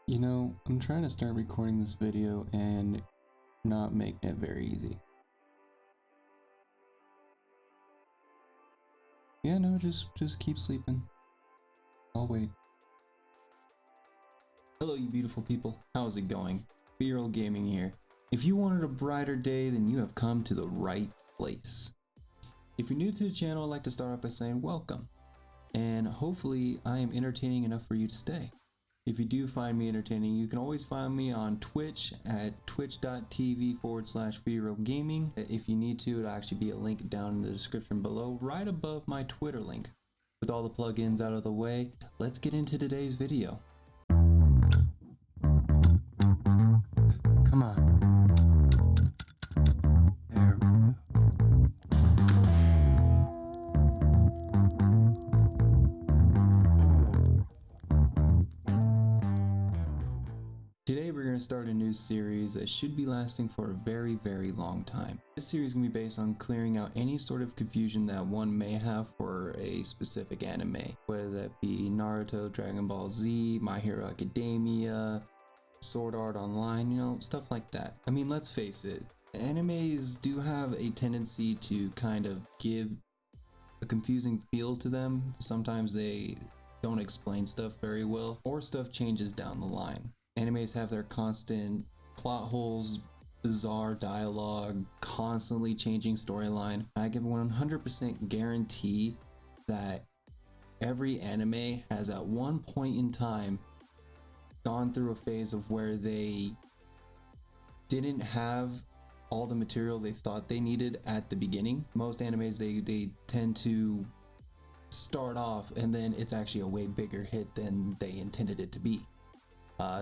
You know, I'm trying to start recording this video and not making it very easy. Yeah, no, just keep sleeping. I'll wait. Hello, you beautiful people. How's it going? Feral Gaming here. If you wanted a brighter day, then you have come to the right place. If you're new to the channel, I'd like to start off by saying welcome. And hopefully I am entertaining enough for you to stay. If you do find me entertaining, you can always find me on Twitch at twitch.tv/FearalGaming. If you need to, it'll actually be a link down in the description below, right above my Twitter link. With all the plugins out of the way, let's get into today's video. Come on. There we go. Today we're going to start a new series that should be lasting for a very, very long time. This series is going to be based on clearing out any sort of confusion that one may have for a specific anime, whether that be Naruto, Dragon Ball Z, My Hero Academia, Sword Art Online, you know, stuff like that. I mean, let's face it, animes do have a tendency to kind of give a confusing feel to them. Sometimes they don't explain stuff very well, or stuff changes down the line. Animes have their constant plot holes, bizarre dialogue, constantly changing storyline. I can 100% guarantee that every anime has at one point in time gone through a phase of where they didn't have all the material they thought they needed at the beginning. Most animes, they tend to start off and then it's actually a way bigger hit than they intended it to be.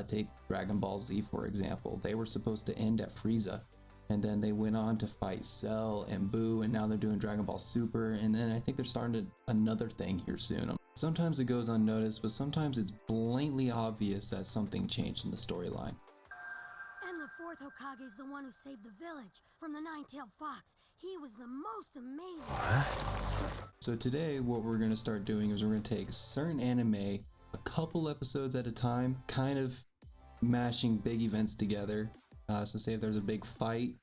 Take Dragon Ball Z for example. They were supposed to end at Frieza, and then they went on to fight Cell and Boo, and now they're doing Dragon Ball Super, and then I think they're starting another thing here soon. Sometimes it goes unnoticed, but sometimes it's blatantly obvious that something changed in the storyline. And the fourth Hokage is the one who saved the village from the nine-tailed fox. He was the most amazing. So today what we're going to start doing is we're going to take certain anime a couple episodes at a time, kind of mashing big events together. So say if there's a big fight,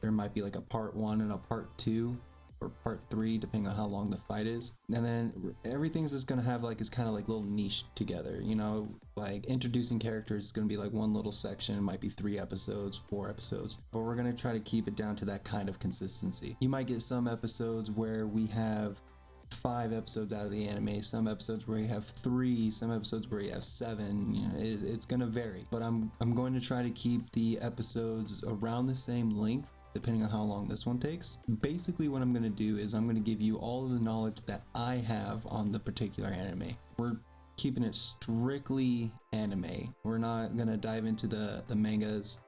there might be like a part 1 and a part 2 or part 3 depending on how long the fight is, and then everything's just gonna have like, it's kind of like little niche together, you know, like introducing characters is gonna be like one little section. It might be 3 episodes, 4 episodes, but we're gonna try to keep it down to that kind of consistency. You might get some episodes where we have 5 episodes out of the anime, some episodes where you have 3, some episodes where you have 7. You know, it's gonna vary, but I'm going to try to keep the episodes around the same length depending on how long this one takes. Basically what I'm going to do is I'm going to give you all of the knowledge that I have on the particular anime. We're keeping it strictly anime. We're not going to dive into the mangas,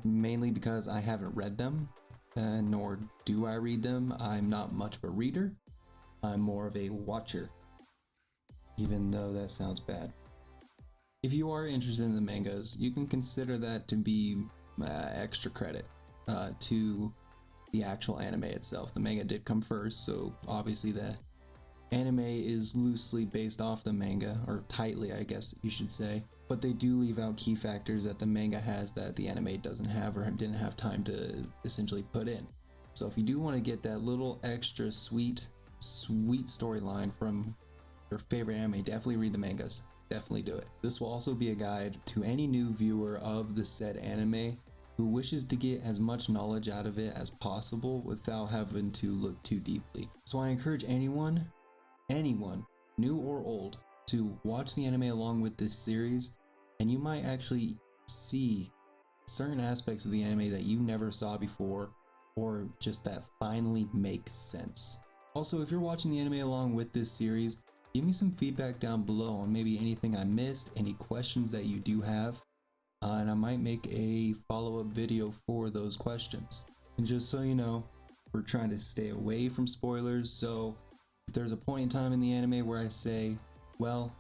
mainly because I haven't read them, nor do I read them. I'm not much of a reader. I'm more of a watcher, even though that sounds bad. If you are interested in the mangas, you can consider that to be extra credit to the actual anime itself. The manga did come first, so obviously the anime is loosely based off the manga, or tightly I guess you should say, but they do leave out key factors that the manga has that the anime doesn't have or didn't have time to essentially put in. So if you do want to get that little extra sweet storyline from your favorite anime, definitely read the mangas. Definitely do it. This will also be a guide to any new viewer of the said anime who wishes to get as much knowledge out of it as possible without having to look too deeply. So I encourage anyone, new or old, to watch the anime along with this series, and you might actually see certain aspects of the anime that you never saw before, or just that finally makes sense. Also, if you're watching the anime along with this series, give me some feedback down below on maybe anything I missed, any questions that you do have, and I might make a follow-up video for those questions. And just so you know, we're trying to stay away from spoilers, so if there's a point in time in the anime where I say, well,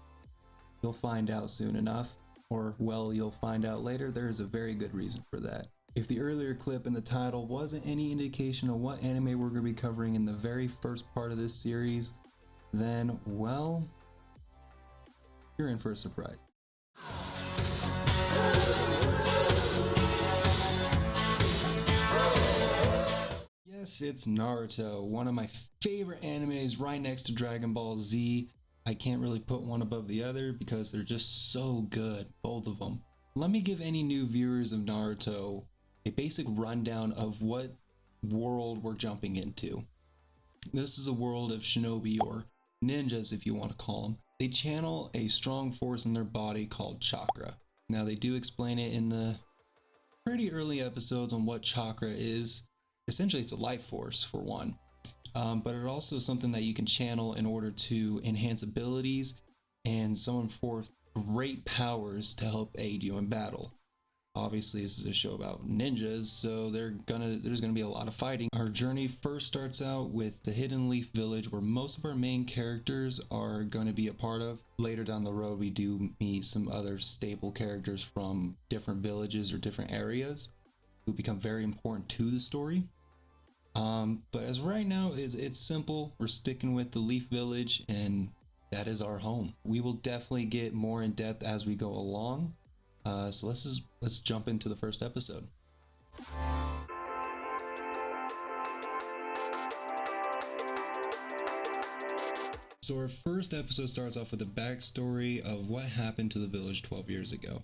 you'll find out soon enough, or well, you'll find out later, there is a very good reason for that. If the earlier clip in the title wasn't any indication of what anime we're going to be covering in the very first part of this series, then, well, you're in for a surprise. Yes, it's Naruto, one of my favorite animes right next to Dragon Ball Z. I can't really put one above the other because they're just so good, both of them. Let me give any new viewers of Naruto a basic rundown of what world we're jumping into. This is a world of shinobi, or ninjas if you want to call them. They channel a strong force in their body called chakra. Now they do explain it in the pretty early episodes on what chakra is. Essentially it's a life force for one, but it also is something that you can channel in order to enhance abilities and summon forth great powers to help aid you in battle. Obviously this is a show about ninjas, so there's gonna be a lot of fighting. Our journey first starts out with the Hidden Leaf Village, where most of our main characters are going to be a part of. Later down the road we do meet some other staple characters from different villages or different areas who become very important to the story. But as right now, it's simple. We're sticking with the Leaf Village, and that is our home. We will definitely get more in depth as we go along. So let's jump into the first episode. So our first episode starts off with a backstory of what happened to the village 12 years ago.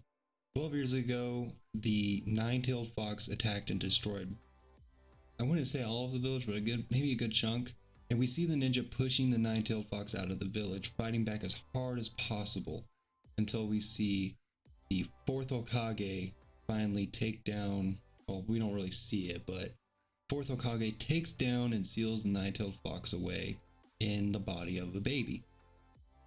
12 years ago, the nine-tailed fox attacked and destroyed, I wouldn't say all of the village, but maybe a good chunk. And we see the ninja pushing the nine-tailed fox out of the village, fighting back as hard as possible, until we see the fourth Hokage finally take down, well, we don't really see it, but fourth Hokage takes down and seals the nine-tailed fox away in the body of a baby,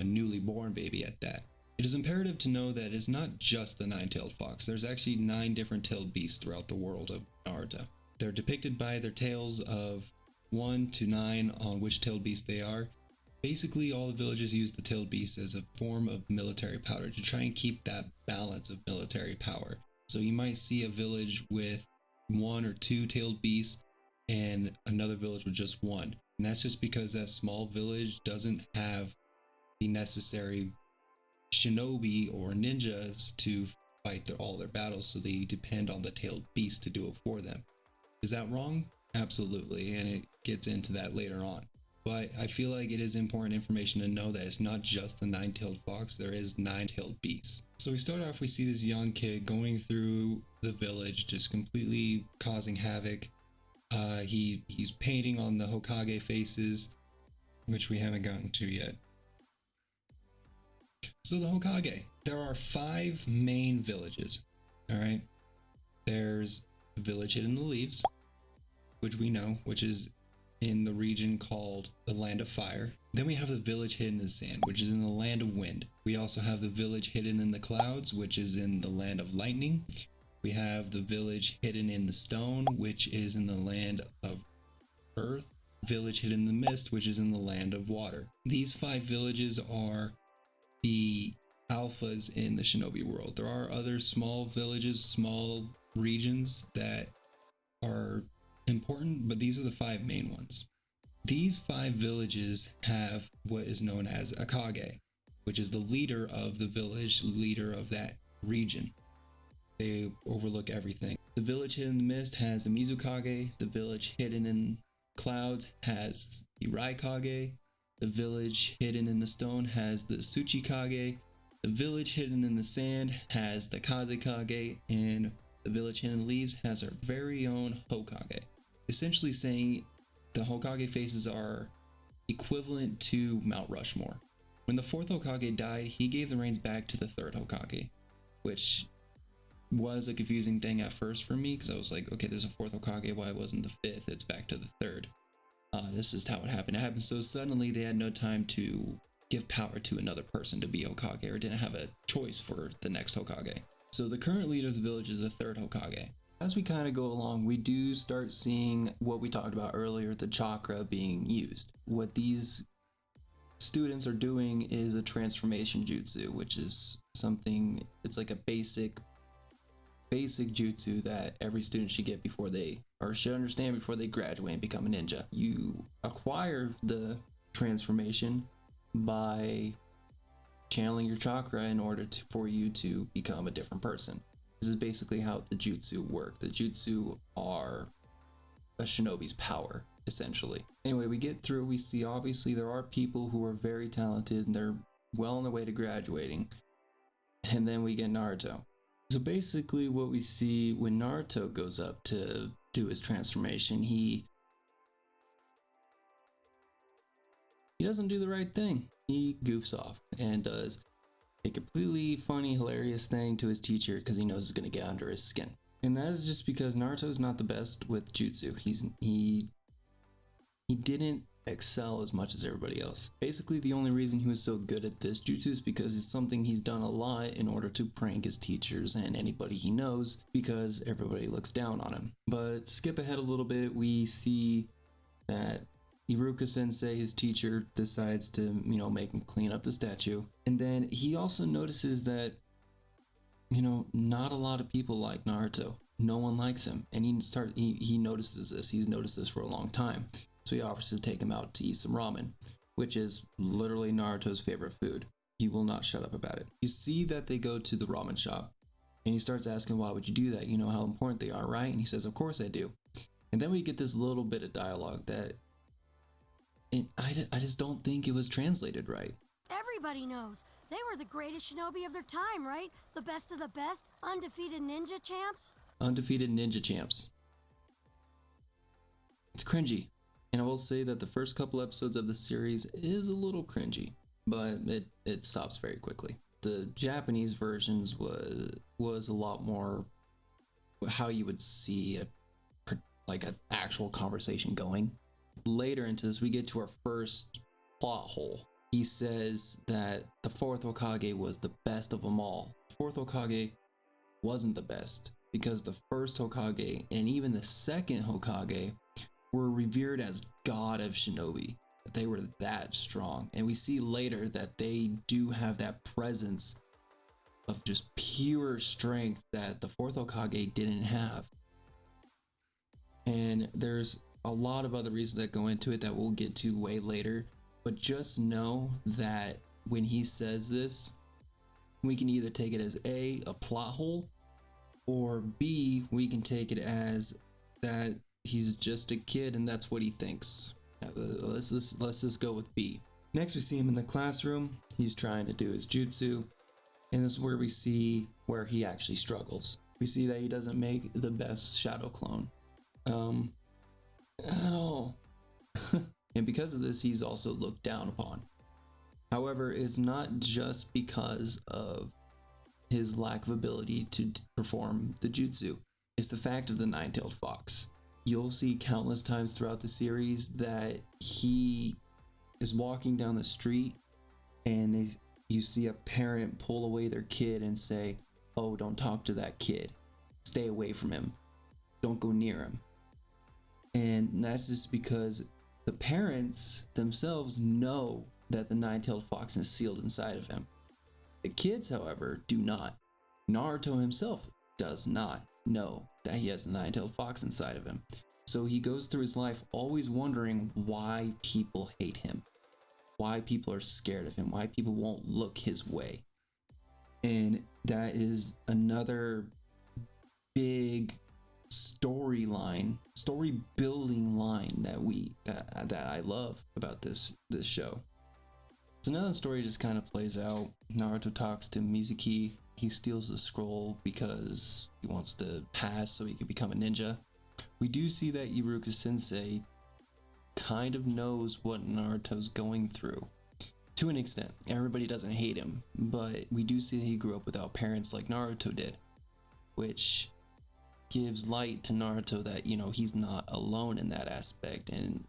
a newly born baby at that. It is imperative to know that it's not just the nine-tailed fox. There's actually 9 different tailed beasts throughout the world of Naruto. They're depicted by their tails of 1 to 9 on which tailed beast they are. Basically, all the villages use the tailed beast as a form of military power to try and keep that balance of military power. So you might see a village with 1 or 2 tailed beasts and another village with just 1. And that's just because that small village doesn't have the necessary shinobi or ninjas to fight all their battles, so they depend on the tailed beast to do it for them. Is that wrong? Absolutely, and it gets into that later on. But I feel like it is important information to know that it's not just the nine-tailed fox, there is 9-tailed beasts. So we start off, we see this young kid going through the village, just completely causing havoc. He's painting on the Hokage faces, which we haven't gotten to yet. So the Hokage, there are 5 main villages, alright? There's the village hidden in the leaves, which we know, which is in the region called the Land of Fire. Then we have the village hidden in the sand, which is in the Land of Wind. We also have the village hidden in the clouds, which is in the Land of Lightning. We have the village hidden in the stone, which is in the Land of Earth. Village hidden in the mist, which is in the Land of Water. These 5 villages are the alphas in the shinobi world. There are other small villages, small regions that are important, but these are the 5 main ones. These 5 villages have what is known as a Kage, which is the leader of the village, leader of that region. They overlook everything. The village hidden in the mist has the Mizukage. The village hidden in clouds has the Raikage. The village hidden in the stone has the Tsuchikage. The village hidden in the sand has the Kazekage, and the village hidden in the leaves has our very own Hokage. Essentially saying the Hokage faces are equivalent to Mount Rushmore. When the 4th Hokage died, he gave the reins back to the 3rd Hokage, which was a confusing thing at first for me, because I was like, okay, there's a 4th Hokage, why wasn't the 5th? It's back to the 3rd. This is how it happened. It happened so suddenly they had no time to give power to another person to be Hokage, or didn't have a choice for the next Hokage. So the current leader of the village is the 3rd Hokage. As we kind of go along, we do start seeing what we talked about earlier, the chakra being used. What these students are doing is a transformation jutsu, which is something, it's like a basic jutsu that every student should get before they, or should understand before they graduate and become a ninja. You acquire the transformation by channeling your chakra in order for you to become a different person. This is basically how the jutsu work. The jutsu are a shinobi's power. essentially. Anyway, we get through, we see obviously there are people who are very talented and they're well on their way to graduating. And then we get Naruto. So basically what we see when Naruto goes up to do his transformation, he doesn't do the right thing. He goofs off and does a completely funny, hilarious thing to his teacher because he knows it's going to get under his skin. And that is just because Naruto is not the best with jutsu. He didn't excel as much as everybody else. Basically, the only reason he was so good at this jutsu is because it's something he's done a lot in order to prank his teachers and anybody he knows, because everybody looks down on him. But skip ahead a little bit, we see that Iruka Sensei, his teacher, decides to, make him clean up the statue. And then he also notices that, not a lot of people like Naruto. No one likes him. And he notices this. He's noticed this for a long time. So he offers to take him out to eat some ramen, which is literally Naruto's favorite food. He will not shut up about it. You see that they go to the ramen shop and he starts asking, why would you do that? You know how important they are, right? And he says, of course I do. And then we get this little bit of dialogue that I just don't think it was translated right. Everybody knows. They were the greatest shinobi of their time, right? The best of the best, undefeated ninja champs. Undefeated ninja champs. It's cringy. And I will say that the first couple episodes of the series is a little cringy, but it stops very quickly. The Japanese versions was a lot more how you would see an actual conversation going. Later into this, we get to our first plot hole. He says that the fourth Hokage was the best of them all. The fourth Hokage wasn't the best because the first Hokage and even the second Hokage were revered as god of shinobi. They were that strong. And we see later that they do have that presence of just pure strength that the fourth Hokage didn't have. And there's a lot of other reasons that go into it that we'll get to way later. But just know that when he says this, we can either take it as A, a plot hole, or B, we can take it as that he's just a kid and that's what he thinks. Let's just go with B. Next we see him in the classroom. He's trying to do his jutsu, and this is where we see where he actually struggles. We see that he doesn't make the best shadow clone at all. And because of this, he's also looked down upon. However, it's not just because of his lack of ability to perform the jutsu. It's the fact of the nine-tailed fox. You'll see countless times throughout the series that he is walking down the street and you see a parent pull away their kid and say, oh, don't talk to that kid. Stay away from him. Don't go near him. And that's just because the parents themselves know that the nine-tailed fox is sealed inside of him. The kids, however, do not. Naruto himself does not know that he has the nine-tailed fox inside of him. So he goes through his life always wondering why people hate him, why people are scared of him, why people won't look his way. And that is another big story building line that I love about this show. So now the story just kind of plays out. Naruto talks to Mizuki. He steals the scroll because he wants to pass so he can become a ninja. We do see that Iruka Sensei kind of knows what Naruto's going through. To an extent. Everybody doesn't hate him, but we do see that he grew up without parents like Naruto did, which gives light to Naruto that, he's not alone in that aspect. And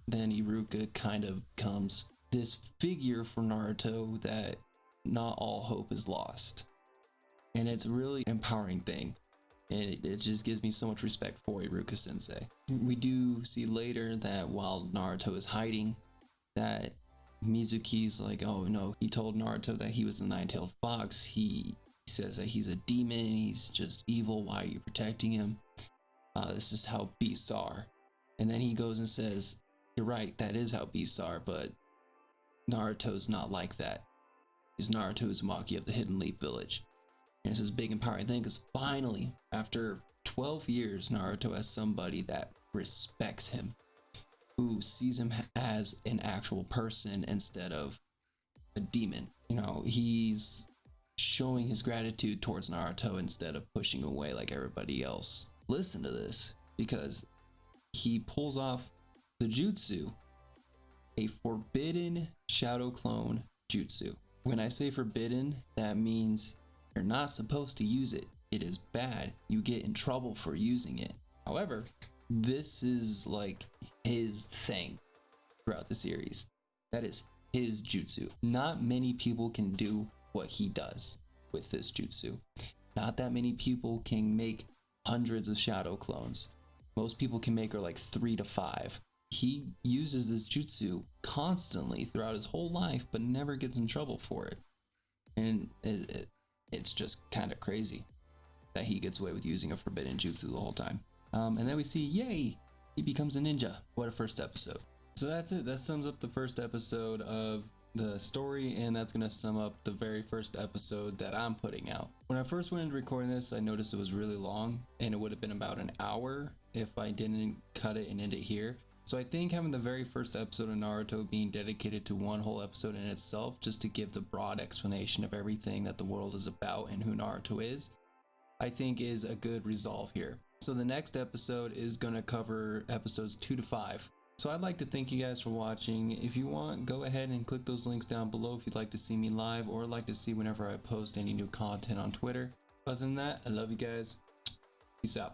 then Iruka kind of becomes this figure for Naruto that not all hope is lost. And it's a really empowering thing. And it just gives me so much respect for Iruka Sensei. We do see later that while Naruto is hiding, that Mizuki's like, oh no, he told Naruto that he was the nine-tailed fox. He says that he's a demon, he's just evil, why are you protecting him? This is how beasts are. And then he goes and says, you're right, that is how beasts are, but Naruto's not like that. Because Naruto is Uzumaki of the Hidden Leaf Village. And it's this big empowering thing because finally, after 12 years, Naruto has somebody that respects him. who sees him as an actual person instead of a demon. You know, he's showing his gratitude towards Naruto instead of pushing away like everybody else. Listen to this, because he pulls off the jutsu, a forbidden shadow clone jutsu. When I say forbidden, that means you're not supposed to use it. It is bad. You get in trouble for using it. However, this is like his thing throughout the series. That is his jutsu. Not many people can do what he does with this jutsu. Not that many people can make hundreds of shadow clones. Most people can make like 3 to 5. He uses this jutsu constantly throughout his whole life, but never gets in trouble for it. And it's just kind of crazy that he gets away with using a forbidden jutsu the whole time. And then we see, yay, he becomes a ninja. What a first episode. So that's it. That sums up the first episode of the story, and that's going to sum up the very first episode that I'm putting out. When I first went into recording this, I noticed it was really long, and it would have been about an hour if I didn't cut it and end it here. So I think having the very first episode of Naruto being dedicated to one whole episode in itself, just to give the broad explanation of everything that the world is about and who Naruto is, I think is a good resolve here. So the next episode is going to cover episodes 2 to 5. So I'd like to thank you guys for watching. If you want, go ahead and click those links down below if you'd like to see me live or like to see whenever I post any new content on Twitter. Other than that, I love you guys. Peace out.